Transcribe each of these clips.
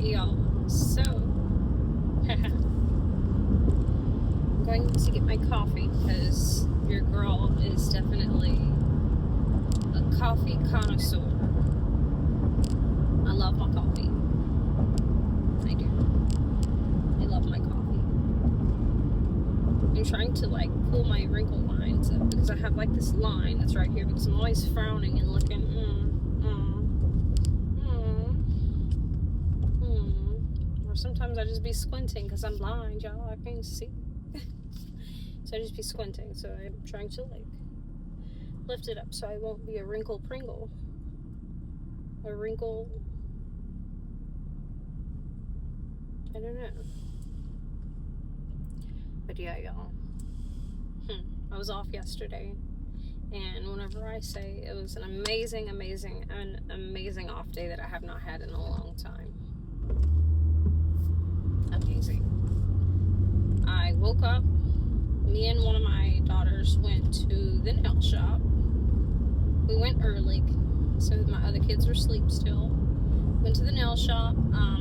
Hey y'all, so I'm going to get my coffee because your girl is definitely a coffee connoisseur. I love my coffee. I do. I love my coffee. I'm trying to pull my wrinkle lines up because I have this line that's right here because I'm always frowning and looking or sometimes I just be squinting because I'm blind, y'all. I can't see. So I just be squinting. So I'm trying to lift it up so I won't be a wrinkle pringle. A wrinkle, I don't know. But yeah, y'all. I was off yesterday. And whenever I say it was an amazing off day that I have not had in a long time. Amazing. I woke up, me and one of my daughters went to the nail shop. We went early, so my other kids were asleep still. Went to the nail shop.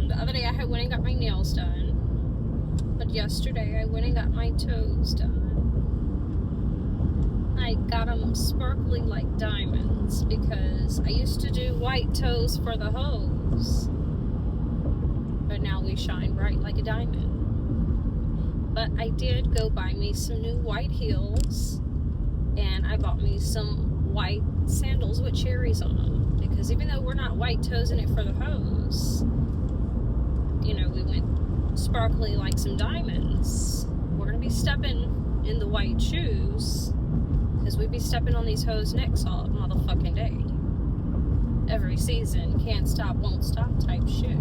The other day I went and got my nails done. But yesterday I went and got my toes done. I got them sparkly like diamonds because I used to do white toes for the hoes. But now we shine bright like a diamond. But I did go buy me some new white heels, and I bought me some white sandals with cherries on them, because even though we're not white toesing it for the hoes, we went sparkly like some diamonds. We're gonna be stepping in the white shoes because we be stepping on these hoes' necks all motherfucking day. Every season, can't stop, won't stop type shit.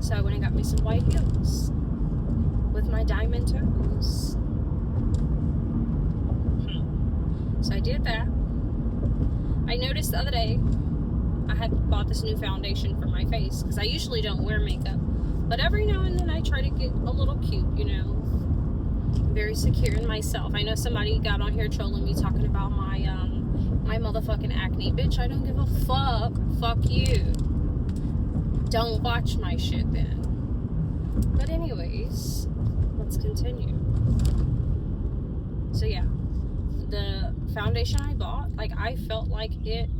So I went and got me some white heels with my diamond toes. So I did that. I noticed the other day I had bought this new foundation for my face because I usually don't wear makeup, but every now and then I try to get a little cute, I'm very secure in myself. I know somebody got on here trolling me talking about my motherfucking acne. Bitch, I don't give a fuck. Fuck you. Don't watch my shit then. But anyways, let's continue. So yeah, the foundation I bought, I felt like it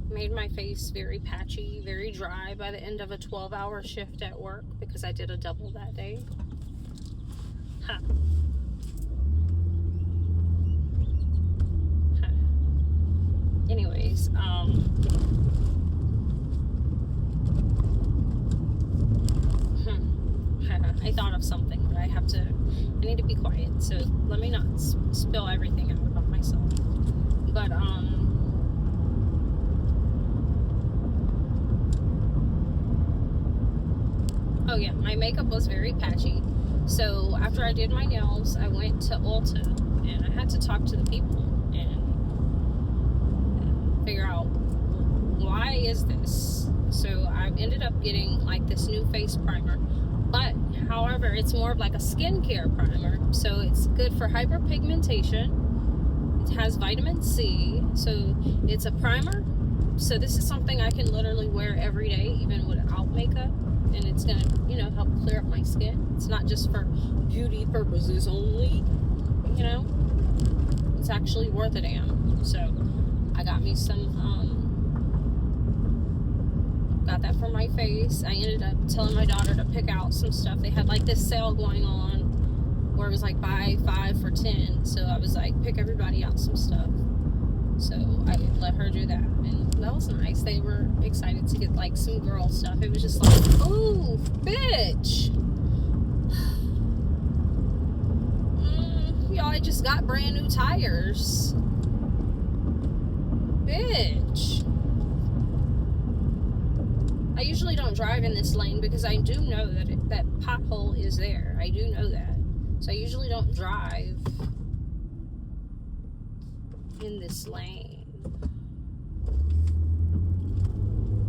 made my face very patchy, very dry by the end of a 12-hour shift at work because I did a double that day. Anyways, I thought of something, but I need to be quiet, so let me not spill everything out about myself. But, oh yeah, my makeup was very patchy. So after I did my nails, I went to Ulta, and I had to talk to the people and figure out why is this. So I ended up getting this new face primer, but however, it's more of a skincare primer. So it's good for hyperpigmentation. It has vitamin C, so it's a primer. So this is something I can literally wear every day, even without makeup, and it's gonna, help clear up my skin. It's not just for beauty purposes only, It's actually worth a damn. So I got me some, got that for my face. I ended up telling my daughter to pick out some stuff. They had this sale going on where it was buy 5 for 10. So I was pick everybody out some stuff. So I let her do that, and that was nice. They were excited to get some girl stuff. It was just oh, bitch. Y'all, I just got brand new tires. Bitch. I usually don't drive in this lane because I do know that that pothole is there. I do know that. So I usually don't drive in this lane.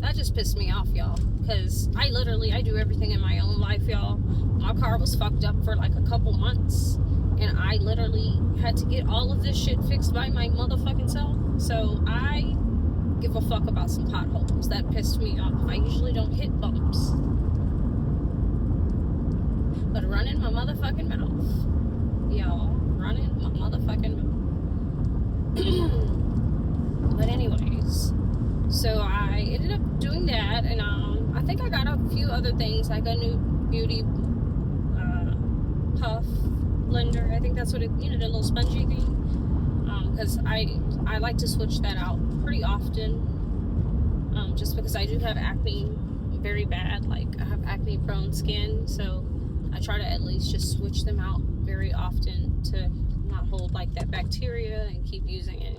That just pissed me off, y'all, because I do everything in my own life, y'all. My car was fucked up for a couple months, and I literally had to get all of this shit fixed by my motherfucking self. So I give a fuck about some potholes. That pissed me off. I usually don't hit bumps. But running my motherfucking mouth. Y'all, running my motherfucking mouth. But anyways, so I ended up doing that, and I think I got a few other things, like a new beauty puff blender. I think that's what it, the little spongy thing. Because I like to switch that out pretty often, just because I do have acne very bad. Like, I have acne prone skin, so I try to at least just switch them out very often to not hold like that bacteria and keep using it.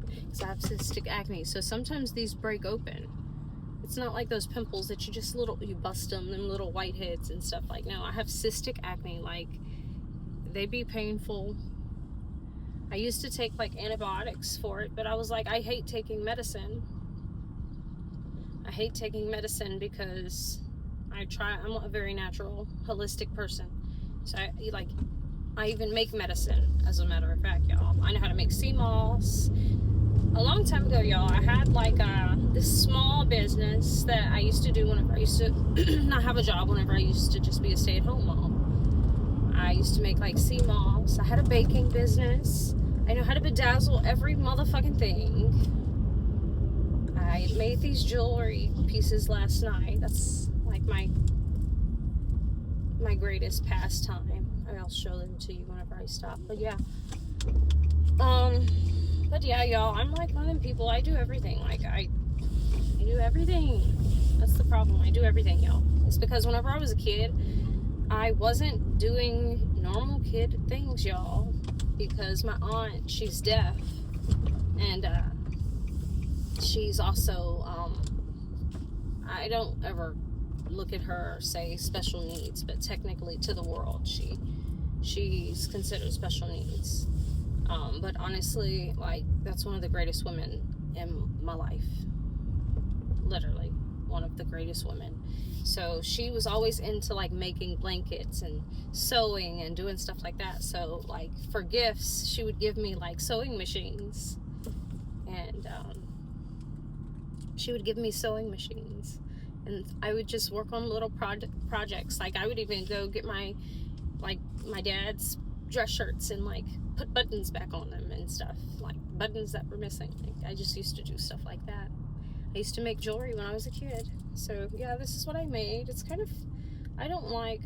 Because I have cystic acne, so sometimes these break open. It's not like those pimples that you bust them little whiteheads and stuff. Like, no, I have cystic acne. Like, they be painful. I used to take like antibiotics for it, but I was like, I hate taking medicine. I hate taking medicine because I'm a very natural, holistic person. So I even make medicine, as a matter of fact, y'all. I know how to make sea moss. A long time ago, y'all, I had like this small business that I used to do whenever I used to not have a job, whenever I used to just be a stay-at-home mom. I used to make like sea moss. I had a baking business. I know how to bedazzle every motherfucking thing. I made these jewelry pieces last night. That's like my greatest pastime. I'll show them to you whenever I stop. But yeah. But yeah, y'all, I'm like one of them people. I do everything. Like, I do everything. That's the problem. I do everything, y'all. It's because whenever I was a kid, I wasn't doing normal kid things, y'all. Because my aunt, she's deaf. And, she's also, I don't ever look at her or say special needs, but technically to the world, she's considered special needs. But honestly, like, that's one of the greatest women in my life. Literally, one of the greatest women. So she was always into like making blankets and sewing and doing stuff like that. So like for gifts, she would give me like sewing machines, and she would give me sewing machines, and I would just work on little projects. Like, I would even go get my dad's dress shirts and like put buttons back on them and stuff, like buttons that were missing. Like, I just used to do stuff like that. I used to make jewelry when I was a kid. So yeah, this is what I made. It's kind of, I don't like,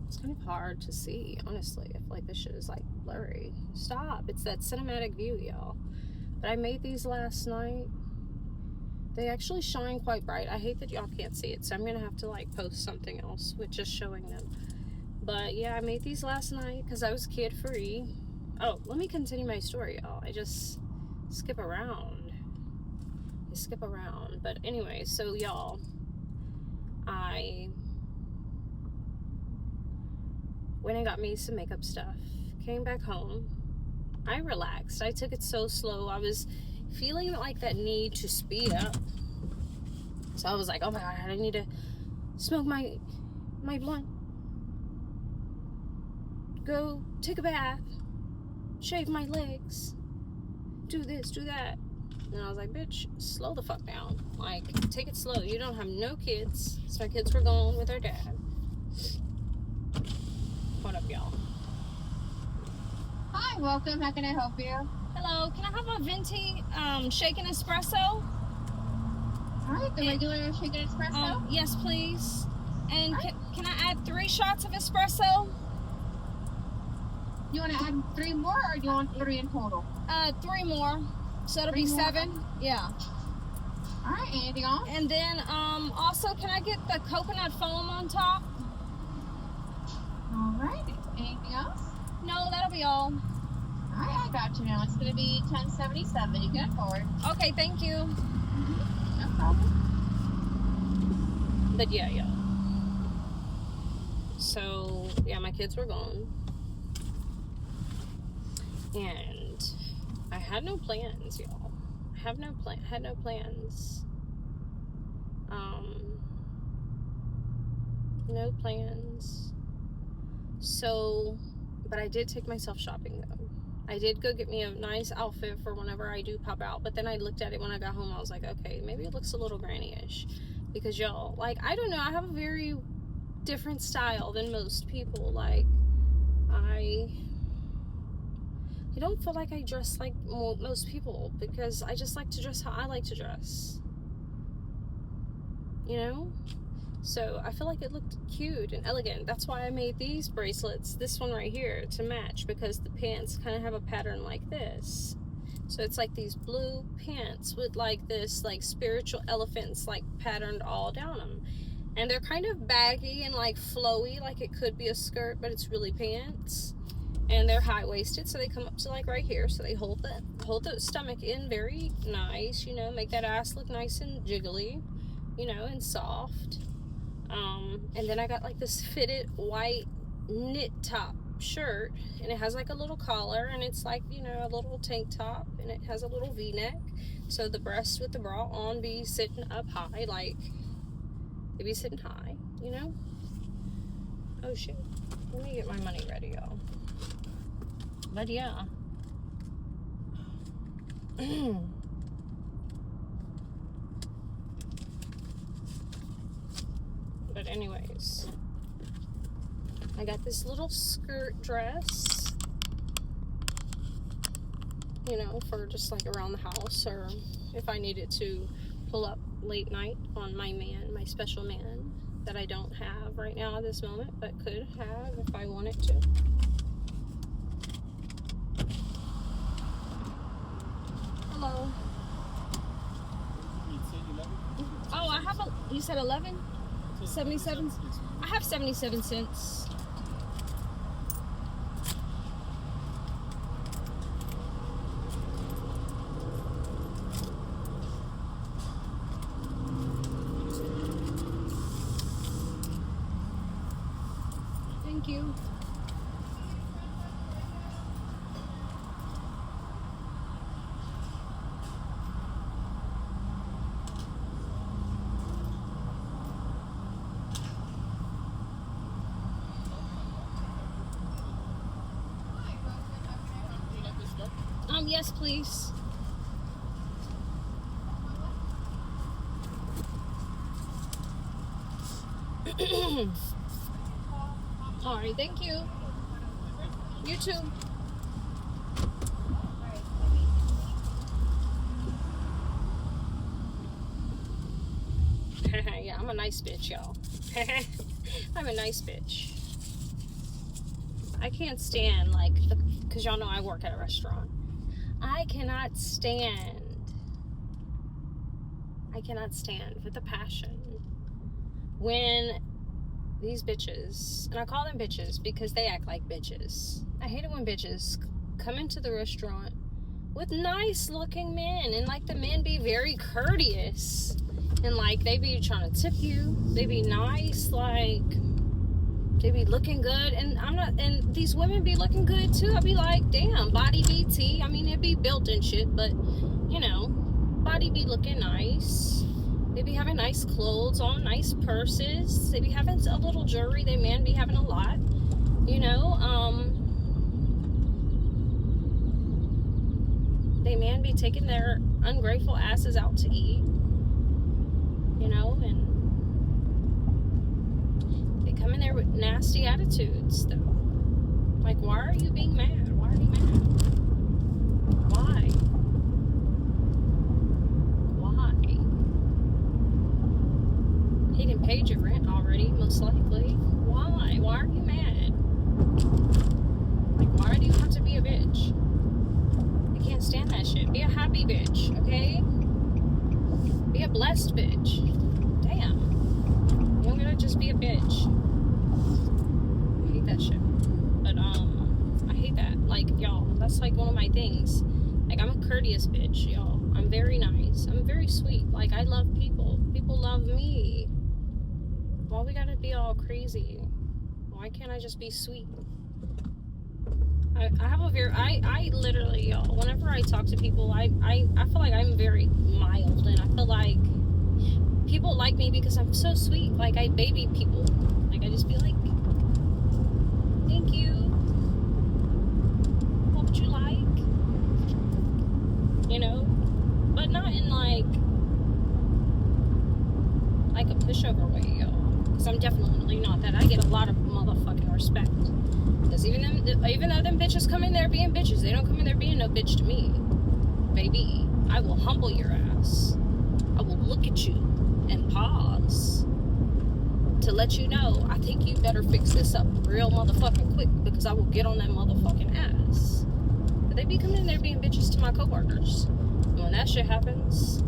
it's kind of hard to see, honestly, if like this shit is like blurry. Stop. It's that cinematic view, y'all. But I made these last night. They actually shine quite bright. I hate that y'all can't see it, so I'm gonna have to like post something else with just showing them. But yeah, I made these last night because I was kid free. Oh, let me continue my story, y'all. I just skip around. But anyway, so y'all, I went and got me some makeup stuff, came back home. I relaxed. I took it so slow. I was feeling like that need to speed up. So I was like, oh my God, I need to smoke my blunt, go take a bath, shave my legs, do this, do that. And I was like, bitch, slow the fuck down. Like, take it slow. You don't have no kids. So my kids were gone with their dad. What up, y'all? Hi, welcome. How can I help you? Hello, can I have a venti shaken espresso? All right, the regular shaken espresso? Yes, please. And right. can I add 3 shots of espresso? You want to add 3 more, or do you want 3 in total? 3 more. So it'll be 7. More? Yeah. All right, anything else? And then also, can I get the coconut foam on top? All right. Anything else? No, that'll be all. All right, I got you now. It's going to be $10.77. You can afford. Okay, thank you. Mm-hmm. No problem. But yeah. So yeah, my kids were gone, and I had no plans, y'all. Had no plans. No plans. So, but I did take myself shopping though. I did go get me a nice outfit for whenever I do pop out, but then I looked at it when I got home. I was like, okay, maybe it looks a little granny-ish, because y'all, like, I don't know, I have a very different style than most people. Like, I don't feel like I dress like most people, because I just like to dress how I like to dress, you know? So I feel like it looked cute and elegant. That's why I made these bracelets, this one right here, to match, because the pants kind of have a pattern like this. So it's like these blue pants with like this like spiritual elephants like patterned all down them. And they're kind of baggy and like flowy, like it could be a skirt, but it's really pants. And they're high-waisted, so they come up to like right here, so they hold the stomach in very nice, you know, make that ass look nice and jiggly, you know, and soft. And then I got like this fitted white knit top shirt, and it has like a little collar, and it's like, you know, a little tank top, and it has a little v-neck, so the breasts with the bra on be sitting up high, like they be sitting high, you know. Oh shit, let me get my money ready, y'all. But yeah. But anyways, I got this little skirt dress, you know, for just like around the house, or if I needed to pull up late night on my man, my special man, that I don't have right now at this moment, but could have if I wanted to. Hello. Oh, I have you said 11? 77? I have 77 cents. Thank you. Yes, please. All right, thank you. You too. Yeah, I'm a nice bitch, y'all. I'm a nice bitch. I can't stand, like, because y'all know I work at a restaurant. I cannot stand with a passion when these bitches, and I call them bitches because they act like bitches. I hate it when bitches come into the restaurant with nice looking men, and like the men be very courteous, and like they be trying to tip you, they be nice, like they be looking good, and and these women be looking good too. I be like, damn, body BT. I mean, it be built and shit, but you know, body be looking nice. They be having nice clothes on, nice purses. They be having a little jewelry. They man be having a lot, you know. They man be taking their ungrateful asses out to eat, you know, and come in there with nasty attitudes, though. Like, why are you being mad? Why are you mad? Why? He didn't pay your rent already, most likely. Why? Why are you mad? Like, why do you have to be a bitch? I can't stand that shit. Be a happy bitch, okay? Be a blessed bitch. Damn. You don't gotta just be a bitch. I hate that shit. But, I hate that. Like, y'all, that's like one of my things. Like, I'm a courteous bitch, y'all. I'm very nice. I'm very sweet. Like, I love people. People love me. Why we gotta be all crazy? Why can't I just be sweet? I have a very, I literally, y'all, whenever I talk to people, I feel like I'm very mild, and I feel like people like me because I'm so sweet. Like, I baby people. Like, I just be like, thank you. What would you like? like a pushover way, y'all. Because I'm definitely not that. I get a lot of motherfucking respect. Because even though them bitches come in there being bitches, they don't come in there being no bitch to me. Baby, I will humble your ass. I will look at you and pause to let you know, I think you better fix this up real motherfucking quick, because I will get on that motherfucking ass. But they be coming in there being bitches to my coworkers. And when that shit happens,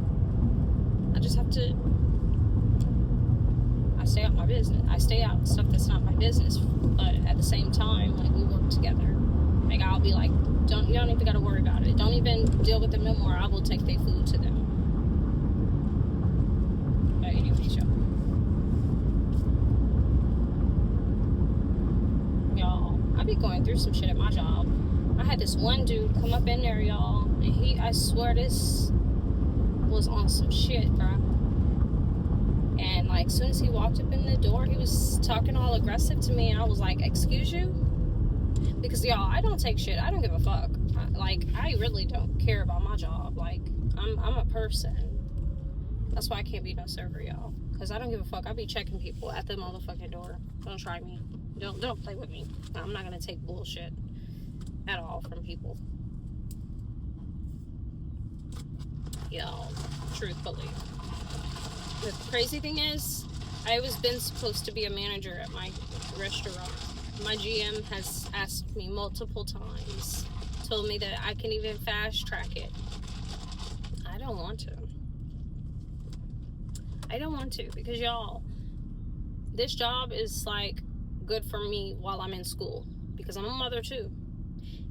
I just have to, I stay out my business. I stay out stuff that's not my business. But at the same time, like, we work together. Like, I'll be like, you don't even gotta worry about it. Don't even deal with them no more. I will take their food to them. But anyways, y'all, I be going through some shit at my job. I had this one dude come up in there, y'all, and I swear this was on some shit, bro. And like, as soon as he walked up in the door, he was talking all aggressive to me, and I was like, excuse you? Because, y'all, I don't take shit. I don't give a fuck. I really don't care about my job. Like, I'm a person. That's why I can't be no server, y'all. Because I don't give a fuck. I be checking people at the motherfucking door. Don't try me. Don't play with me. I'm not going to take bullshit at all from people. Y'all, truthfully. The crazy thing is, I was been supposed to be a manager at my restaurant. My GM has asked me multiple times, told me that I can even fast track it. I don't want to. I don't want to, because y'all, this job is like good for me while I'm in school, because I'm a mother too.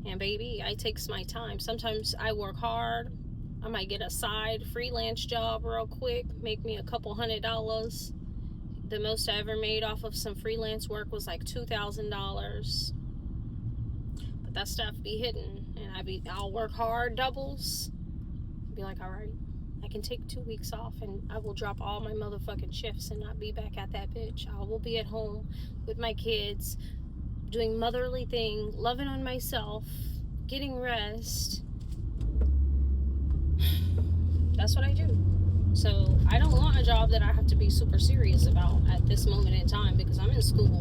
And baby, I takes my time. Sometimes I work hard. I might get a side freelance job real quick, make me a couple $100. The most I ever made off of some freelance work was like $2,000. But that stuff be hidden, and I'll work hard doubles. Be like, all right, I can take 2 weeks off, and I will drop all my motherfucking shifts and not be back at that bitch. I will be at home with my kids, doing motherly thing, loving on myself, getting rest. That's what I do. So I don't want a job that I have to be super serious about at this moment in time, because I'm in school,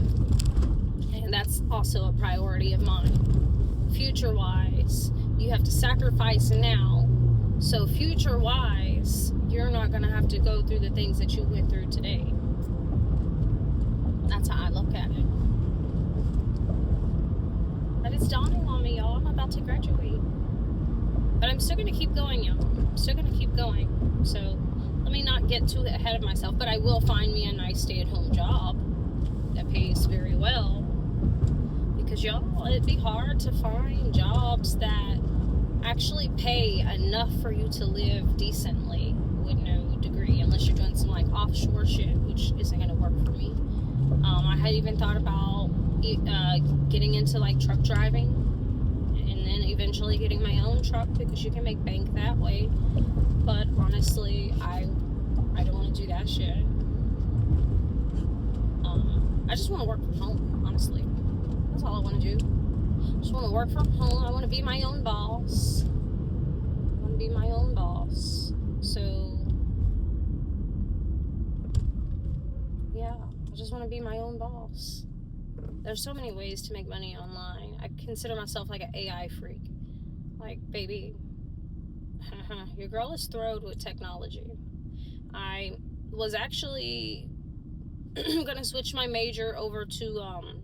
and that's also a priority of mine. Future-wise, you have to sacrifice now, so future-wise, you're not going to have to go through the things that you went through today. That's how I look at it. But it's dawning on me, y'all. I'm about to graduate. But I'm still going to keep going, y'all. I'm still going to keep going. So let me not get too ahead of myself, but I will find me a nice stay-at-home job that pays very well. Because, y'all, it'd be hard to find jobs that actually pay enough for you to live decently with no degree, unless you're doing some, like, offshore shit, which isn't going to work for me. I had even thought about getting into, like, truck driving, and then eventually getting my own truck, because you can make bank that way. But honestly, I don't want to do that shit. I just want to work from home, honestly. That's all I want to do. I just want to work from home. I want to be my own boss. So, yeah, I just want to be my own boss. There's so many ways to make money online. I consider myself like an AI freak. Like, baby, your girl is thrilled with technology. I was actually going to switch my major over to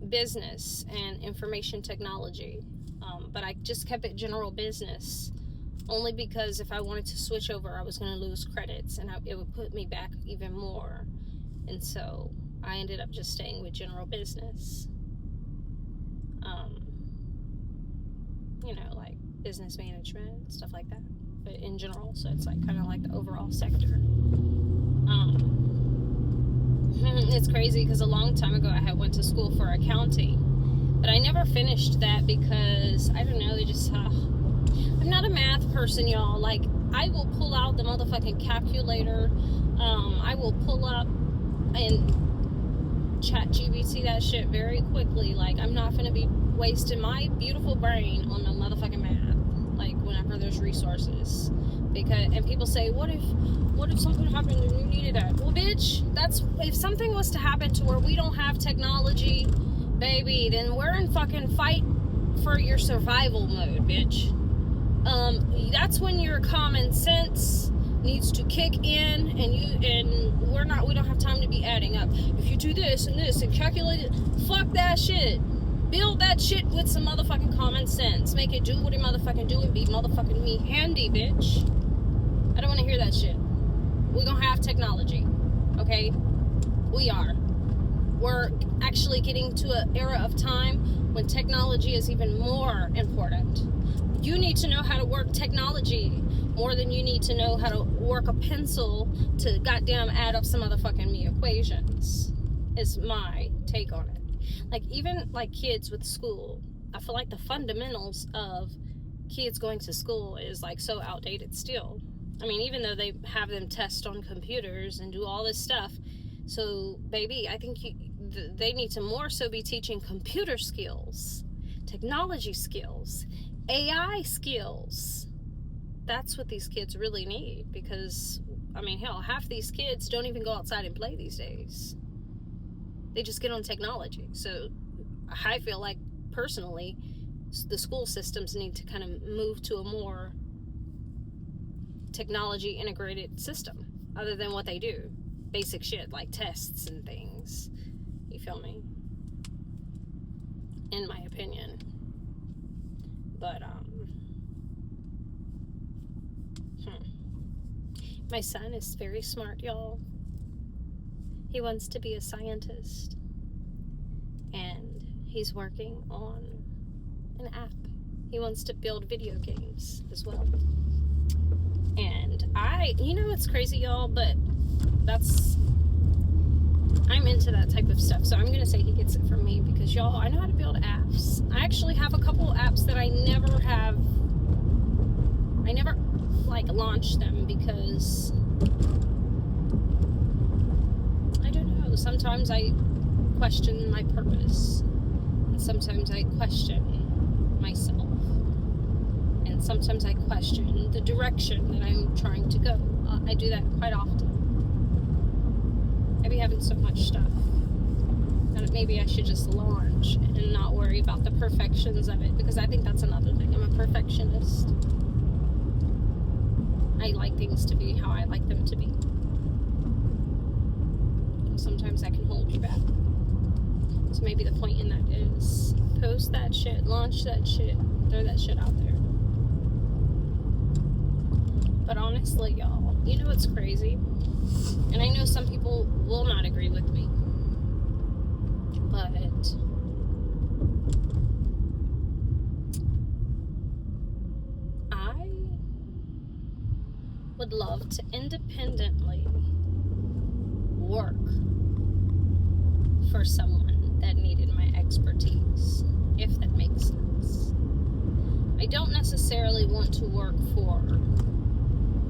business and information technology. But I just kept it general business, only because if I wanted to switch over, I was going to lose credits, and it would put me back even more. And so I ended up just staying with general business. Like business management, stuff like that, but in general. So it's like kind of like the overall sector. It's crazy, because a long time ago I had went to school for accounting, but I never finished that because I don't know, I'm not a math person, y'all. Like, I will pull out the motherfucking calculator. I will pull up and chat GBT that shit very quickly. Like, I'm not gonna be wasting my beautiful brain on no motherfucking math. Like, whenever whenever there's resources. And people say, what if something happened and you needed that? Well, bitch, if something was to happen to where we don't have technology, baby, then we're in fucking fight for your survival mode, bitch. That's when your common sense needs to kick in, and we don't have time to be adding up. If you do this and this and calculate it, fuck that shit. Build that shit with some motherfucking common sense. Make it do what it motherfucking do and be motherfucking me handy, bitch. I don't want to hear that shit. We're gonna have technology, okay? We are. We're actually getting to an era of time when technology is even more important. You need to know how to work technology more than you need to know how to work a pencil to goddamn add up some motherfucking me equations, is my take on it. Like, even like kids with school, I feel like the fundamentals of kids going to school is like so outdated still. I mean, even though they have them test on computers and do all this stuff, so baby, I think they need to more so be teaching computer skills, technology skills, AI skills. That's what these kids really need, because, I mean, hell, half these kids don't even go outside and play these days. They just get on technology. So I feel like, personally, the school systems need to kind of move to a more technology integrated system other than what they do. Basic shit like tests and things. You feel me? In my opinion. But, my son is very smart, y'all. He wants to be a scientist. And he's working on an app. He wants to build video games as well. And it's crazy, y'all, but I'm into that type of stuff. So I'm going to say he gets it from me because, y'all, I know how to build apps. I actually have a couple apps that I never launched them because I don't know. Sometimes I question my purpose. And sometimes I question myself. And sometimes I question the direction that I'm trying to go. I do that quite often. I be having so much stuff that maybe I should just launch and not worry about the perfections of it, because I think that's another thing. I'm a perfectionist. I like things to be how I like them to be. Sometimes that can hold you back. So maybe the point in that is post that shit, launch that shit, throw that shit out there. But honestly, y'all, you know what's crazy? And I know some people will not agree with me. But I would love to independently work for someone that needed my expertise, if that makes sense. I don't necessarily want to work for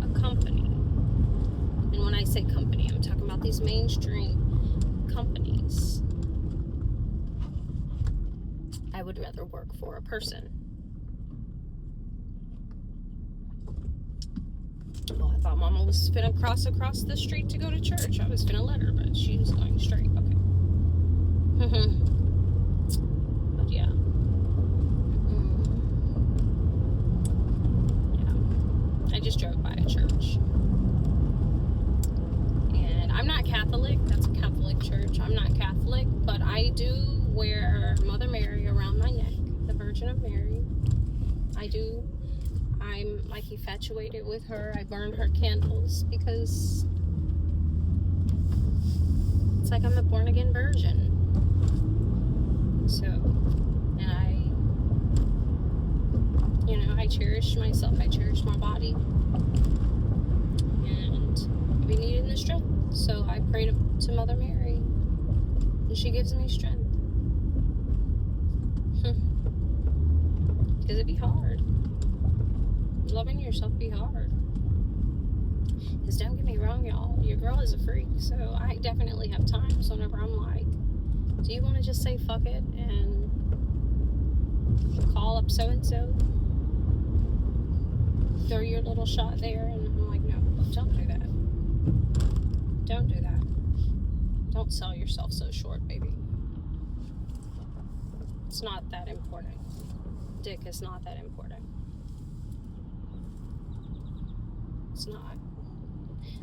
a company. And when I say company, I'm talking about these mainstream companies. I would rather work for a person. Well, I thought Mama was finna cross across the street to go to church. I was finna let her, but she was going straight. Okay. But yeah. Yeah. I just drove by a church. And I'm not Catholic. That's a Catholic church. I'm not Catholic, but I do wear Mother Mary around my neck, the Virgin of Mary. I'm like infatuated with her. I burned her candles because it's like I'm a born again virgin. So, and I cherish myself. I cherish my body. And we needed the strength. So I pray to Mother Mary. And she gives me strength. Because it'd be hard. Loving yourself be hard. Because don't get me wrong, y'all. Your girl is a freak. So I definitely have times whenever I'm like, do you want to just say fuck it and call up so-and-so? throw your little shot there, and I'm like, no, don't do that. Don't do that. Don't sell yourself so short, baby. It's not that important. Dick is not that important. It's not.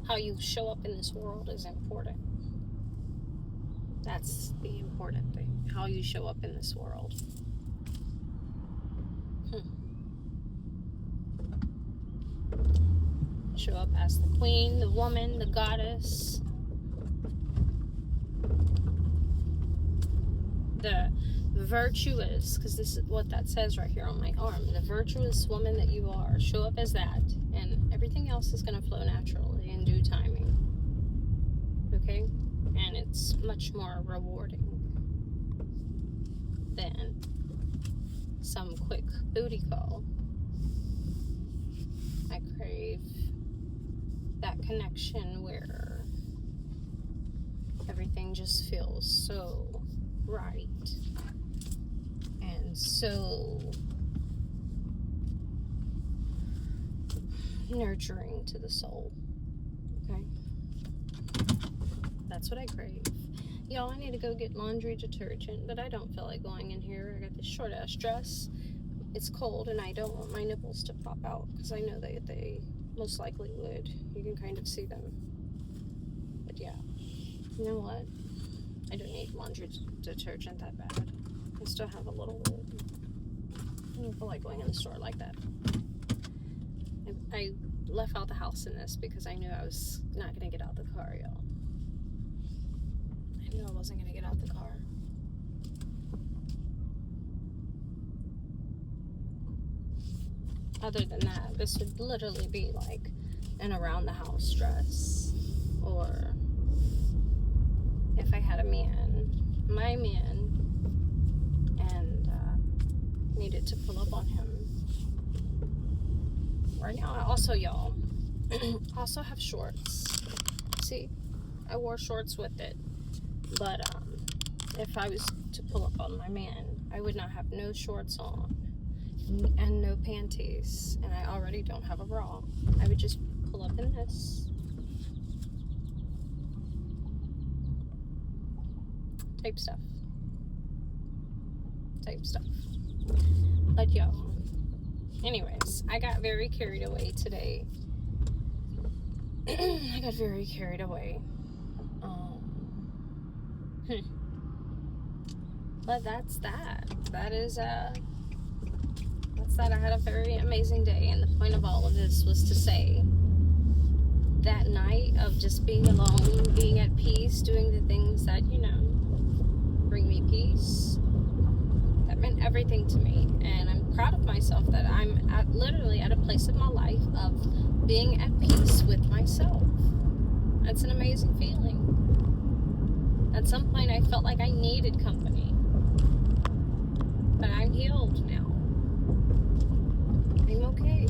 How you show up in this world is important. That's the important thing. How you show up in this world. Show up as the queen, the woman, the goddess, the virtuous, because this is what that says right here on my arm, the virtuous woman that you are. Show up as that, and everything else is going to flow naturally in due timing. Okay? And it's much more rewarding than some quick booty call. I crave that connection where everything just feels so right and so nurturing to the soul. Okay? That's what I crave. Y'all, I need to go get laundry detergent, but I don't feel like going in here. I got this short ass dress. It's cold and I don't want my nipples to pop out because I know that they most likely would. You can kind of see them. But yeah, you know what? I don't need laundry detergent that bad. I still have a little bit. I don't feel like going in the store like that. I left out the house in this because I knew I was not going to get out the car, y'all. I knew I wasn't going to get out the car. Other than that, this would literally be like an around the house dress. Or if I had a man, my man, and needed to pull up on him. Right now, I also, y'all, also have shorts. See, I wore shorts with it. But if I was to pull up on my man, I would not have no shorts on and no panties, and I already don't have a bra. I would just pull up in this type stuff. But y'all, anyways, I got very carried away today. I got very carried away. But that's that. That's that. I had a very amazing day, and the point of all of this was to say that night of just being alone, being at peace, doing the things that, you know, bring me peace, that meant everything to me. And I'm proud of myself that I'm literally at a place in my life of being at peace with myself. That's an amazing feeling. At some point I felt like I needed company, but I'm healed now. I'm okay.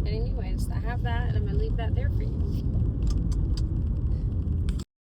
But anyways, I have that, and I'm gonna leave that there for you.